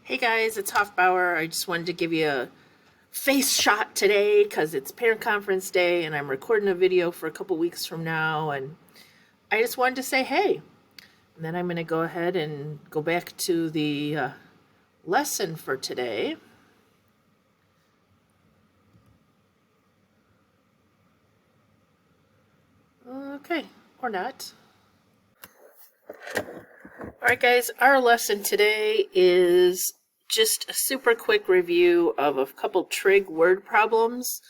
Hey guys, it's Hoffbauer. I just wanted to give you a face shot today because it's parent conference day and I'm recording a video for a couple weeks from now, and I just wanted to say hey. And then I'm going to go ahead and go back to the lesson for today. Okay, or not. Alright guys, our lesson today is just a super quick review of a couple trig word problems,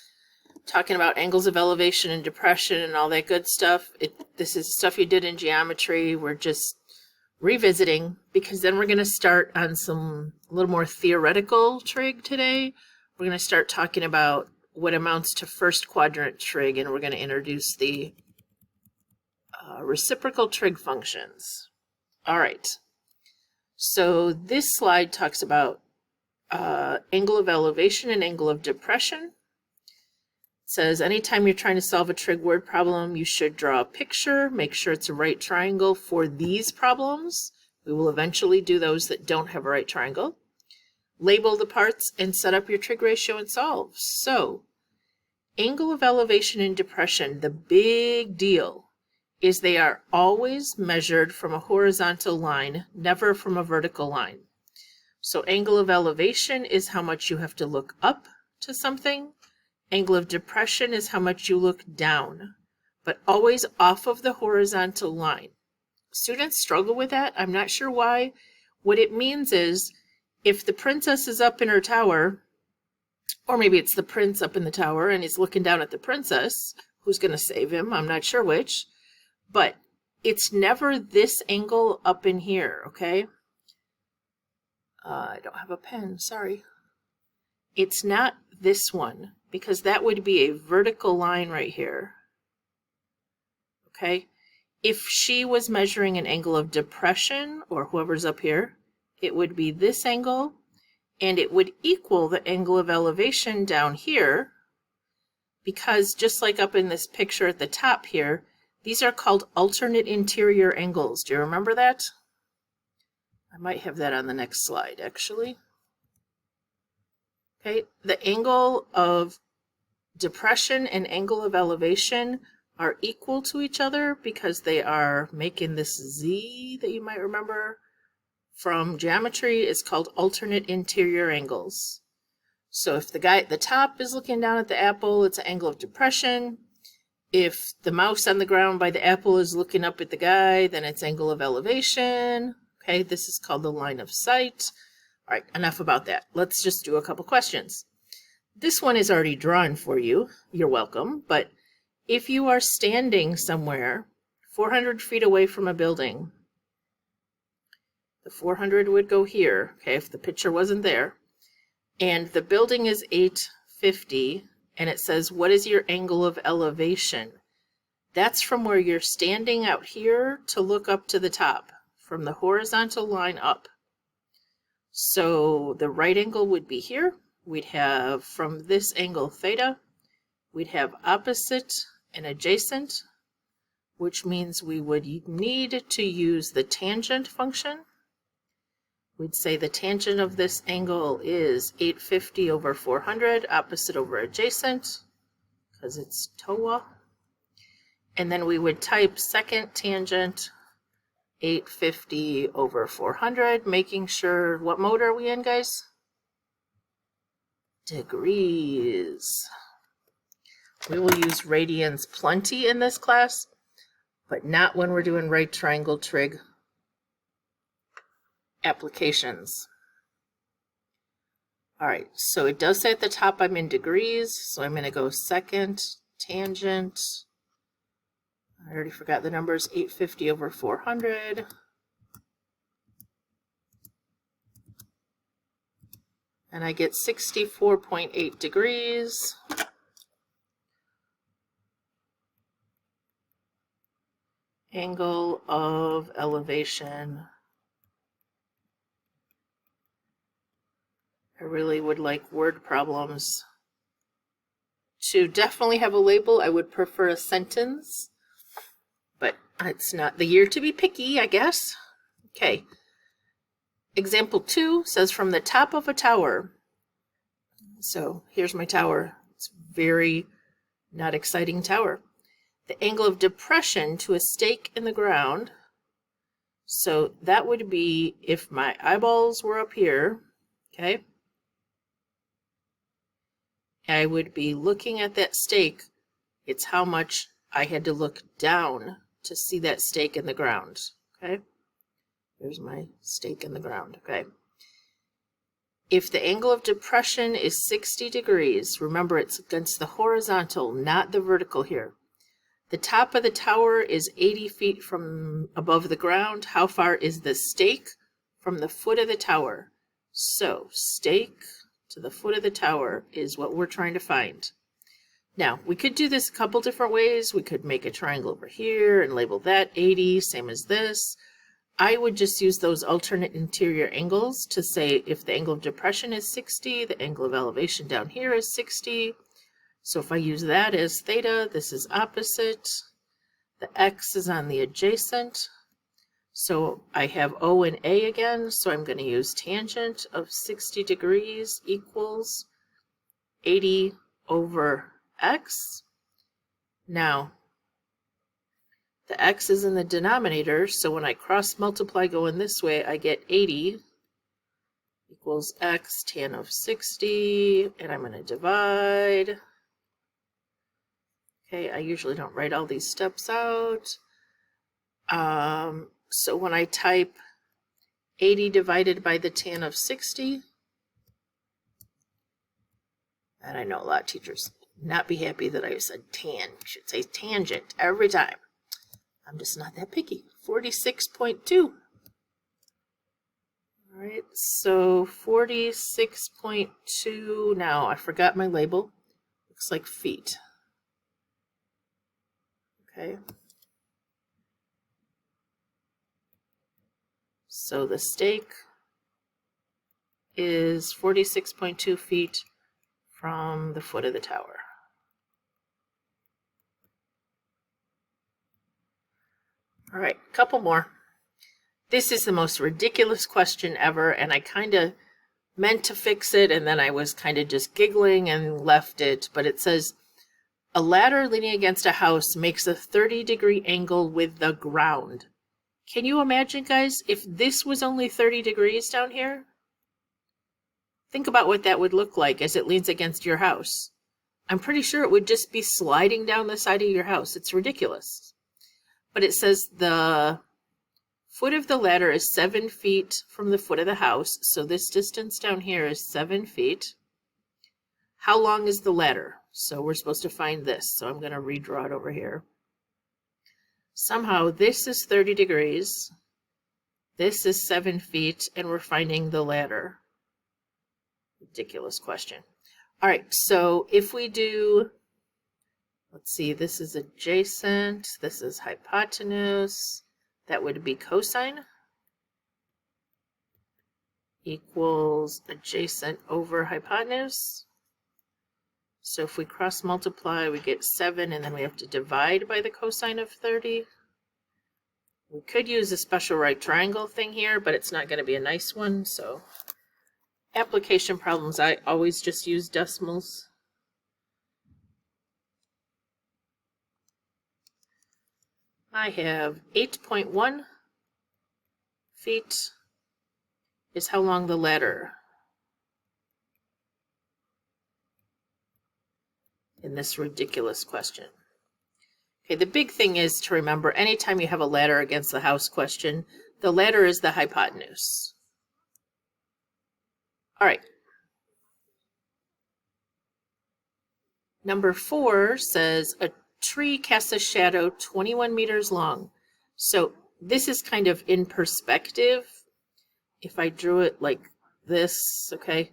talking about angles of elevation and depression and all that good stuff. This is stuff you did in geometry. We're just revisiting because then we're going to start on a little more theoretical trig today. We're going to start talking about what amounts to first quadrant trig, and we're going to introduce the reciprocal trig functions. All right. So this slide talks about angle of elevation and angle of depression. It says anytime you're trying to solve a trig word problem, you should draw a picture, make sure it's a right triangle for these problems. We will eventually do those that don't have a right triangle. Label the parts and set up your trig ratio and solve. So, angle of elevation and depression, the big deal is they are always measured from a horizontal line, never from a vertical line. So angle of elevation is how much you have to look up to something. Angle of depression is how much you look down, but always off of the horizontal line. Students struggle with that. I'm not sure why. What it means is if the princess is up in her tower, or maybe it's the prince up in the tower and he's looking down at the princess, who's going to save him? I'm not sure which. But it's never this angle up in here, okay? I don't have a pen, sorry. It's not this one, because that would be a vertical line right here, okay? If she was measuring an angle of depression, or whoever's up here, it would be this angle, and it would equal the angle of elevation down here, because just like up in this picture at the top here, these are called alternate interior angles. Do you remember that? I might have that on the next slide, actually. Okay, the angle of depression and angle of elevation are equal to each other because they are making this Z that you might remember from geometry. Is called alternate interior angles. So if the guy at the top is looking down at the apple, it's an angle of depression. If the mouse on the ground by the apple is looking up at the guy, then it's angle of elevation. Okay, this is called the line of sight. All right, enough about that. Let's just do a couple questions. This one is already drawn for you. You're welcome. But if you are standing somewhere 400 feet away from a building, the 400 would go here, okay, if the picture wasn't there, and the building is 850, and it says, what is your angle of elevation? That's from where you're standing out here to look up to the top, from the horizontal line up. So the right angle would be here. We'd have from this angle theta, we'd have opposite and adjacent, which means we would need to use the tangent function. We'd say the tangent of this angle is 850 over 400, opposite over adjacent, because it's TOA. And then we would type second tangent 850 over 400, making sure, what mode are we in, guys? Degrees. We will use radians plenty in this class, but not when we're doing right triangle trig applications. All right, so it does say at the top I'm in degrees, so I'm going to go second tangent. I already forgot the numbers, 850 over 400. And I get 64.8 degrees. Angle of elevation. I really would like word problems to definitely have a label. I would prefer a sentence, but it's not the year to be picky, I guess. Okay, Example 2 says from the top of a tower. So here's my tower. It's very not exciting tower. The angle of depression to a stake in the ground. So that would be if my eyeballs were up here, okay? I would be looking at that stake. It's how much I had to look down to see that stake in the ground, okay? There's my stake in the ground, okay? If the angle of depression is 60 degrees, remember it's against the horizontal, not the vertical here. The top of the tower is 80 feet from above the ground. How far is the stake from the foot of the tower? So stake to the foot of the tower is what we're trying to find. Now, we could do this a couple different ways. We could make a triangle over here and label that 80, same as this. I would just use those alternate interior angles to say if the angle of depression is 60, the angle of elevation down here is 60. So if I use that as theta, this is opposite. The x is on the adjacent. So I have O and A again, so I'm going to use tangent of 60 degrees equals 80 over x. Now, the x is in the denominator, so when I cross multiply going this way, I get 80 equals x tan of 60, and I'm going to divide. Okay, I usually don't write all these steps out. So when I type 80 divided by the tan of 60, and I know a lot of teachers not be happy that I said tan. You should say tangent every time. I'm just not that picky. 46.2. All right, so 46.2. Now, I forgot my label. Looks like feet. Okay. So the stake is 46.2 feet from the foot of the tower. All right, a couple more. This is the most ridiculous question ever, and I kind of meant to fix it, and then I was kind of just giggling and left it. But it says, a ladder leaning against a house makes a 30-degree angle with the ground. Can you imagine, guys, if this was only 30 degrees down here? Think about what that would look like as it leans against your house. I'm pretty sure it would just be sliding down the side of your house. It's ridiculous. But it says the foot of the ladder is 7 feet from the foot of the house. So this distance down here is 7 feet. How long is the ladder? So we're supposed to find this. So I'm going to redraw it over here. Somehow this is 30 degrees. This is 7 feet, and we're finding the ladder. Ridiculous question. All right, so if we do, let's see, this is adjacent, this is hypotenuse, that would be cosine equals adjacent over hypotenuse. So if we cross multiply, we get 7, and then we have to divide by the cosine of 30. We could use a special right triangle thing here, but it's not going to be a nice one. So application problems, I always just use decimals. I have 8.1 feet is how long the ladder in this ridiculous question. Okay, the big thing is to remember anytime you have a ladder against the house question, the ladder is the hypotenuse. All right. Number 4 says a tree casts a shadow 21 meters long. So this is kind of in perspective. If I drew it like this, okay,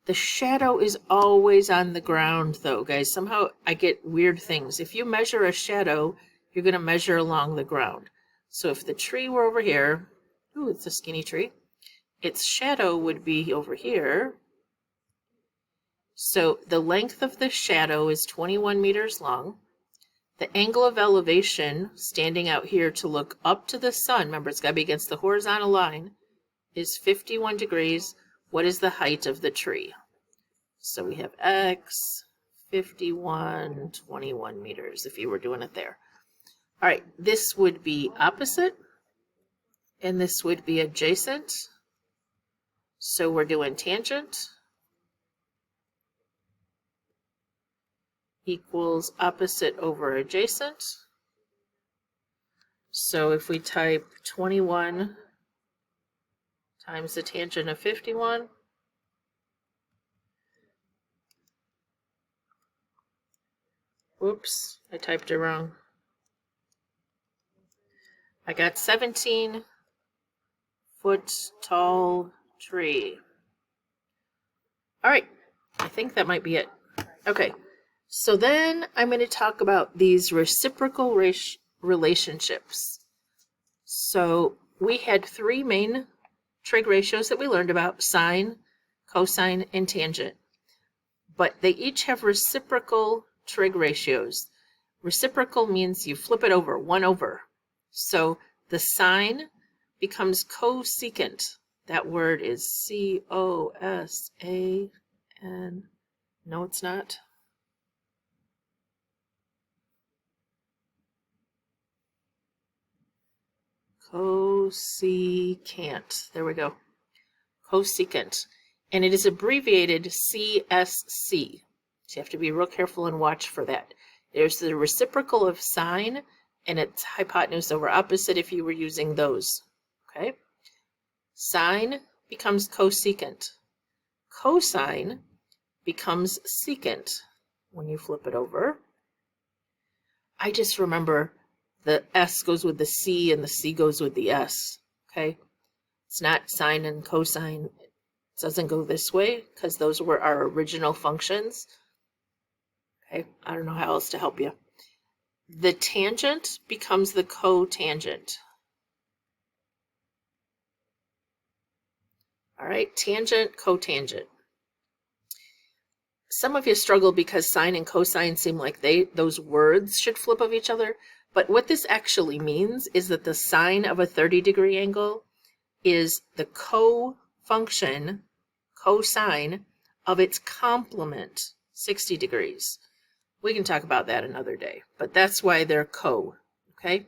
the shadow is always on the ground though, guys. Somehow I get weird things. If you measure a shadow, you're going to measure along the ground. So if the tree were over here, ooh, it's a skinny tree, its shadow would be over here. So the length of the shadow is 21 meters long. The angle of elevation, standing out here to look up to the sun, remember it's got to be against the horizontal line, is 51 degrees. What is the height of the tree? So we have x, 51, 21 meters if you were doing it there. All right, this would be opposite, and this would be adjacent. So we're doing tangent equals opposite over adjacent. So if we type 21 times the tangent of 51, whoops, I typed it wrong. I got 17-foot tall tree. All right, I think that might be it. Okay, so then I'm going to talk about these reciprocal relationships. So we had three main trig ratios that we learned about: sine, cosine, and tangent. But they each have reciprocal trig ratios. Reciprocal means you flip it over, 1 over. So the sine becomes cosecant. That word is C-O-S-A-N. No, it's not. Cosecant. There we go. Cosecant. And it is abbreviated CSC. So you have to be real careful and watch for that. There's the reciprocal of sine, and it's hypotenuse over opposite if you were using those. Okay? Sine becomes cosecant. Cosine becomes secant when you flip it over. I just remember the S goes with the C and the C goes with the S. Okay? It's not sine and cosine. It doesn't go this way because those were our original functions. Okay? I don't know how else to help you. The tangent becomes the cotangent. All right, tangent, cotangent. Some of you struggle because sine and cosine seem like those words should flip of each other, but what this actually means is that the sine of a 30-degree angle is the co-function, cosine, of its complement, 60 degrees. We can talk about that another day, but that's why they're co, okay?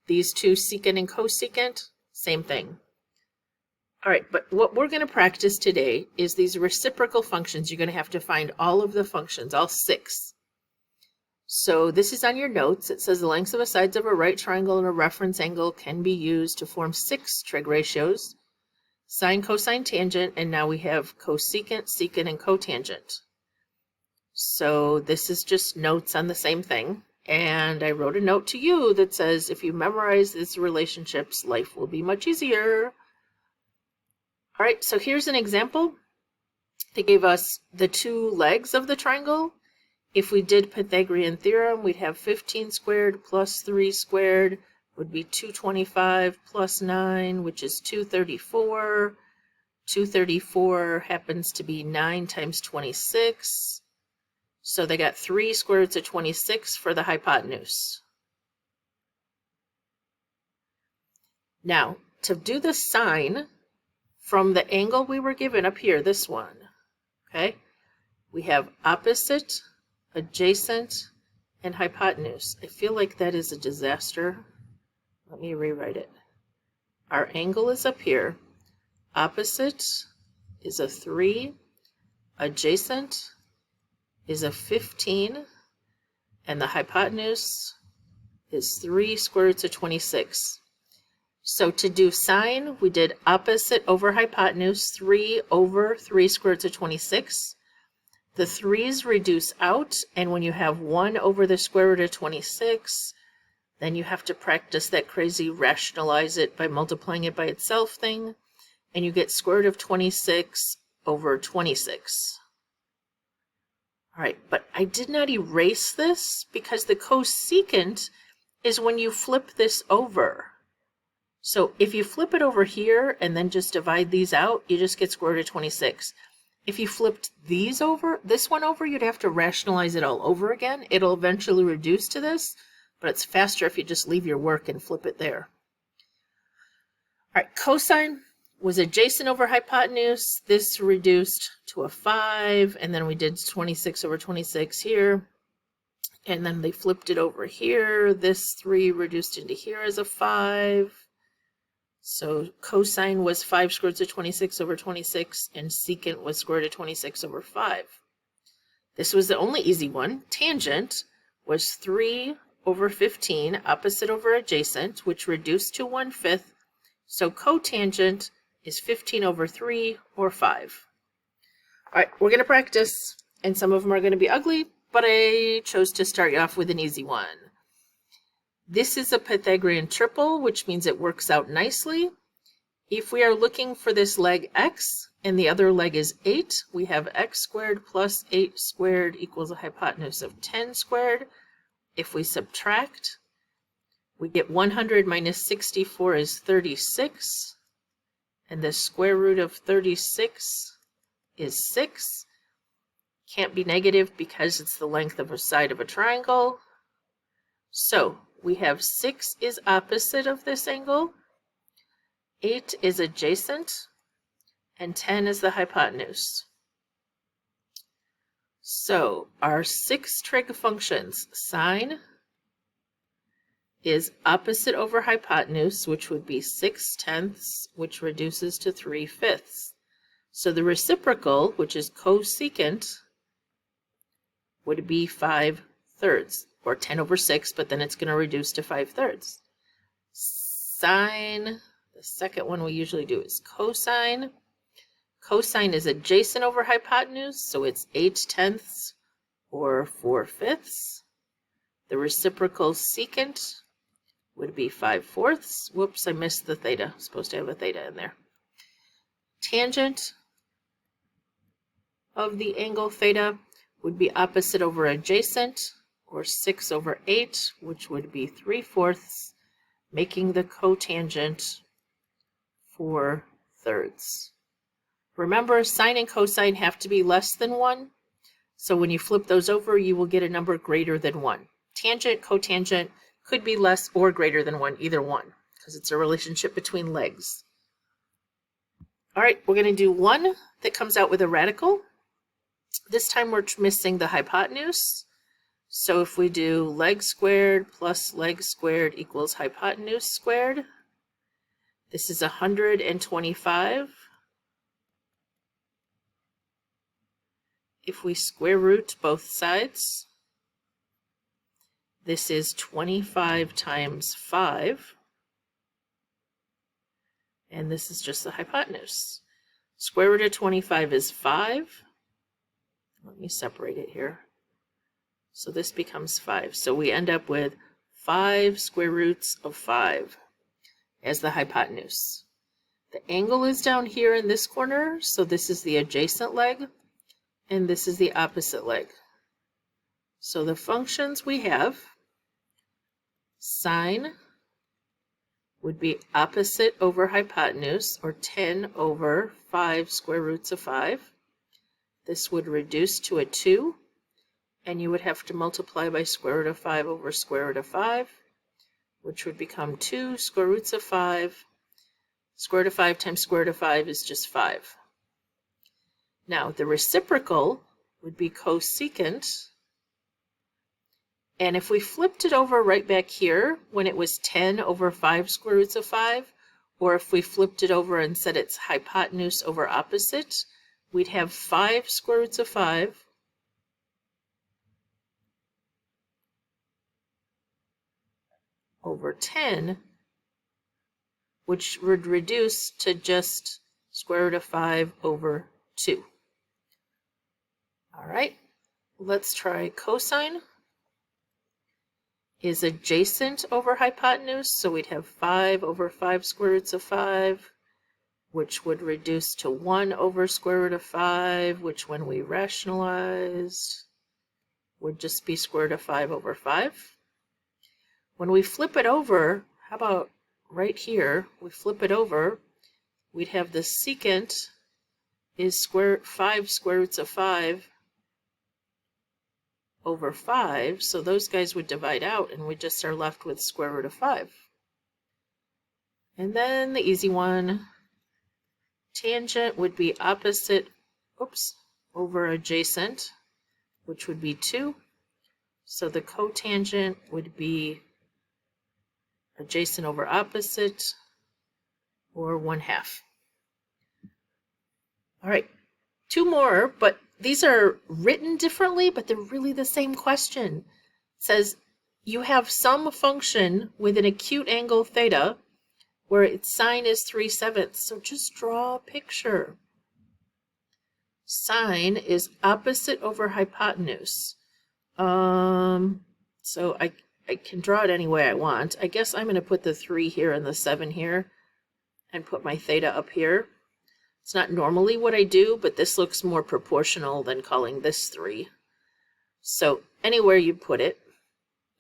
These two, secant and cosecant, same thing. All right, but what we're going to practice today is these reciprocal functions. You're going to have to find all of the functions, all 6. So this is on your notes. It says the lengths of the sides of a right triangle and a reference angle can be used to form 6 trig ratios: sine, cosine, tangent, and now we have cosecant, secant, and cotangent. So this is just notes on the same thing. And I wrote a note to you that says if you memorize these relationships, life will be much easier. All right, so here's an example. They gave us the 2 legs of the triangle. If we did Pythagorean theorem, we'd have 15 squared plus 3 squared would be 225 plus 9, which is 234. 234 happens to be 9 times 26. So they got 3 square roots of 26 for the hypotenuse. Now, to do the sine from the angle we were given up here, this one, okay, we have opposite, adjacent, and hypotenuse. I feel like that is a disaster. Let me rewrite it. Our angle is up here. Opposite is a 3, adjacent is a 15, and the hypotenuse is 3 square roots of 26. So to do sine, we did opposite over hypotenuse, 3 over 3 square roots of 26. The 3's reduce out, and when you have 1 over the square root of 26, then you have to practice that crazy rationalize it by multiplying it by itself thing, and you get square root of 26 over 26. All right, but I did not erase this because the cosecant is when you flip this over. So if you flip it over here and then just divide these out, you just get square root of 26. If you flipped these over, this one over, you'd have to rationalize it all over again. It'll eventually reduce to this, but it's faster if you just leave your work and flip it there. All right, cosine was adjacent over hypotenuse. This reduced to a 5, and then we did 26 over 26 here. And then they flipped it over here. This 3 reduced into here as a 5. So cosine was 5 squared root of 26 over 26, and secant was square root of 26 over 5. This was the only easy one. Tangent was 3 over 15, opposite over adjacent, which reduced to 1/5. So cotangent is 15 over 3, or 5. All right, we're going to practice, and some of them are going to be ugly, but I chose to start you off with an easy one. This is a Pythagorean triple, which means it works out nicely. If we are looking for this leg x, and the other leg is 8, we have x squared plus 8 squared equals a hypotenuse of 10 squared. If we subtract, we get 100 minus 64 is 36, and the square root of 36 is 6. Can't be negative because it's the length of a side of a triangle. So we have 6 is opposite of this angle, 8 is adjacent, and 10 is the hypotenuse. So our 6 trig functions, sine is opposite over hypotenuse, which would be 6/10, which reduces to 3/5. So the reciprocal, which is cosecant, would be 5/3, or 10 over 6, but then it's going to reduce to 5/3. Sine, the second one we usually do is cosine. Cosine is adjacent over hypotenuse, so it's 8/10 or 4/5. The reciprocal secant would be 5/4. Whoops, I missed the theta. I'm supposed to have a theta in there. Tangent of the angle theta would be opposite over adjacent, or 6 over 8, which would be 3/4, making the cotangent 4/3. Remember, sine and cosine have to be less than 1, so when you flip those over, you will get a number greater than 1. Tangent, cotangent could be less or greater than 1, either one, because it's a relationship between legs. All right, we're going to do one that comes out with a radical. This time we're missing the hypotenuse. So if we do leg squared plus leg squared equals hypotenuse squared, this is 125. If we square root both sides, this is 25 times 5. And this is just the hypotenuse. Square root of 25 is 5. Let me separate it here. So this becomes 5. So we end up with 5 square roots of 5 as the hypotenuse. The angle is down here in this corner, so this is the adjacent leg, and this is the opposite leg. So the functions we have, sine would be opposite over hypotenuse, or 10 over 5 square roots of 5. This would reduce to a 2, and you would have to multiply by square root of 5 over square root of 5, which would become 2 square roots of 5. Square root of 5 times square root of 5 is just 5. Now, the reciprocal would be cosecant, and if we flipped it over right back here when it was 10 over 5 square roots of 5, or if we flipped it over and said it's hypotenuse over opposite, we'd have 5 square roots of 5 over 10, which would reduce to just square root of 5 over 2. All right, let's try cosine is adjacent over hypotenuse, so we'd have 5 over 5 square roots of 5, which would reduce to 1 over square root of 5, which when we rationalized would just be square root of 5 over 5. When we flip it over, how about right here, we flip it over, we'd have the secant is 5 square roots of 5 over 5, so those guys would divide out, and we just are left with square root of 5. And then the easy one, tangent would be opposite, over adjacent, which would be 2. So the cotangent would be adjacent over opposite, or 1/2. All right, 2 more, but these are written differently, but they're really the same question. It says you have some function with an acute angle theta where its sine is 3/7. So just draw a picture. Sine is opposite over hypotenuse. So I can draw it any way I want. I guess I'm going to put the 3 here and the 7 here and put my theta up here. It's not normally what I do, but this looks more proportional than calling this 3. So anywhere you put it,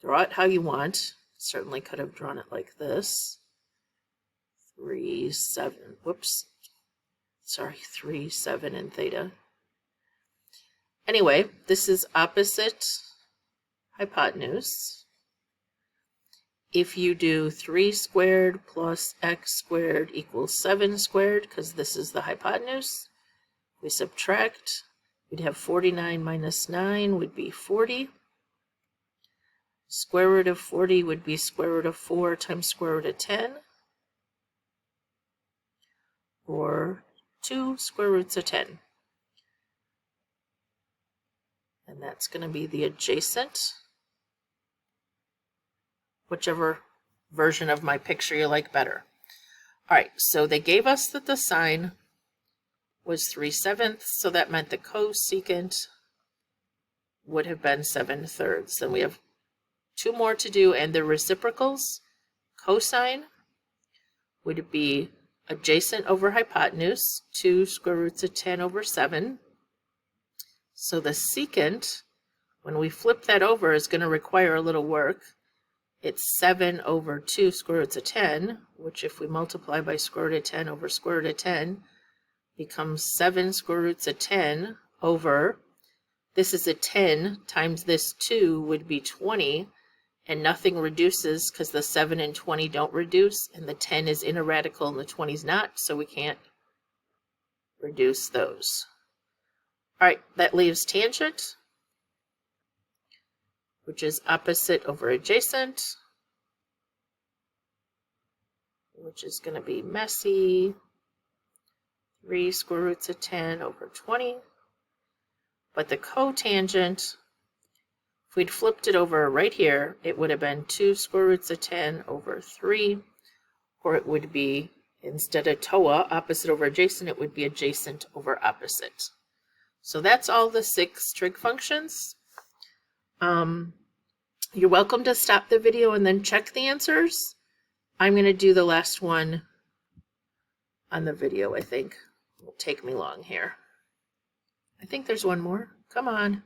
draw it how you want. Certainly could have drawn it like this. 3, 7, 3, 7, and theta. Anyway, this is opposite hypotenuse. If you do 3 squared plus x squared equals 7 squared, because this is the hypotenuse, we subtract, we'd have 49 minus 9 would be 40. Square root of 40 would be square root of 4 times square root of 10, or 2 square roots of 10. And that's going to be the adjacent, whichever version of my picture you like better. All right, so they gave us that the sine was 3/7, so that meant the cosecant would have been 7/3. Then we have 2 more to do, and the reciprocals. Cosine would be adjacent over hypotenuse, 2 square roots of 10 over 7. So the secant, when we flip that over, is going to require a little work. It's 7 over 2 square roots of 10, which if we multiply by square root of 10 over square root of 10, becomes 7 square roots of 10 over, this is a 10 times this 2 would be 20, and nothing reduces because the 7 and 20 don't reduce, and the 10 is in a radical and the 20 is not, so we can't reduce those. All right, that leaves tangent, which is opposite over adjacent, which is going to be messy. 3 square roots of 10 over 20. But the cotangent, if we'd flipped it over right here, it would have been 2 square roots of 10 over 3, or it would be, instead of TOA, opposite over adjacent, it would be adjacent over opposite. So that's all the 6 trig functions. You're welcome to stop the video and then check the answers. I'm going to do the last one on the video, I think. It won't take me long here. I think there's one more. Come on.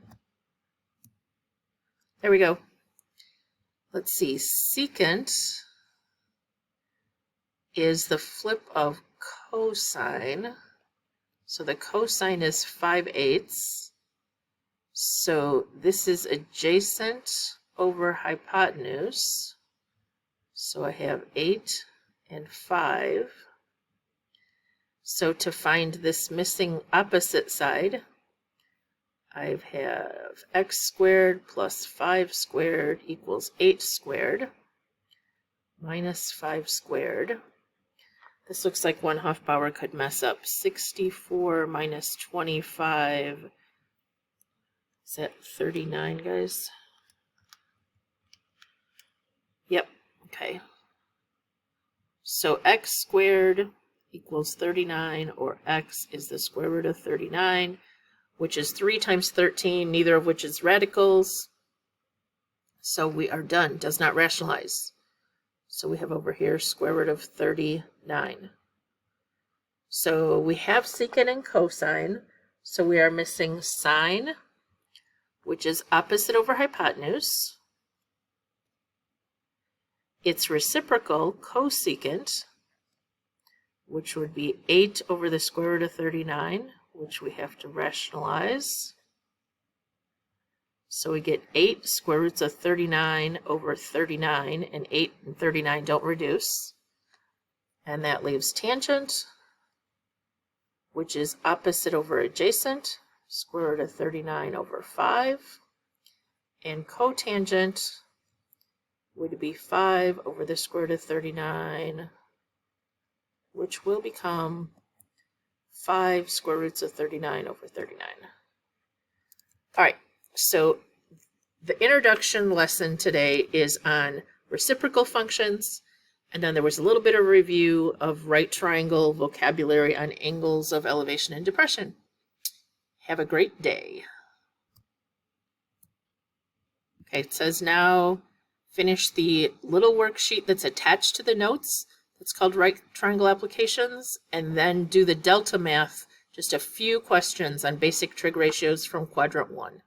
There we go. Let's see. Secant is the flip of cosine. So the cosine is 5/8. So this is adjacent over hypotenuse. So I have 8 and 5. So to find this missing opposite side, I have x squared plus 5 squared equals 8 squared minus 5 squared. This looks like 1/2 power could mess up. 64 minus 25. Is that 39, guys? Yep, okay. So x squared equals 39, or x is the square root of 39, which is 3 times 13, neither of which is radicals. So we are done. Does not rationalize. So we have over here square root of 39. So we have secant and cosine. So we are missing sine, which is opposite over hypotenuse. Its reciprocal, cosecant, which would be 8 over the square root of 39, which we have to rationalize. So we get 8 square roots of 39 over 39, and 8 and 39 don't reduce. And that leaves tangent, which is opposite over adjacent, square root of 39 over 5. And cotangent would be 5 over the square root of 39, which will become 5 square roots of 39 over 39. All right, so the introduction lesson today is on reciprocal functions, and then there was a little bit of review of right triangle vocabulary on angles of elevation and depression. Have a great day. Okay, it says now finish the little worksheet that's attached to the notes. It's called right triangle applications, and then do the delta math, just a few questions on basic trig ratios from quadrant 1.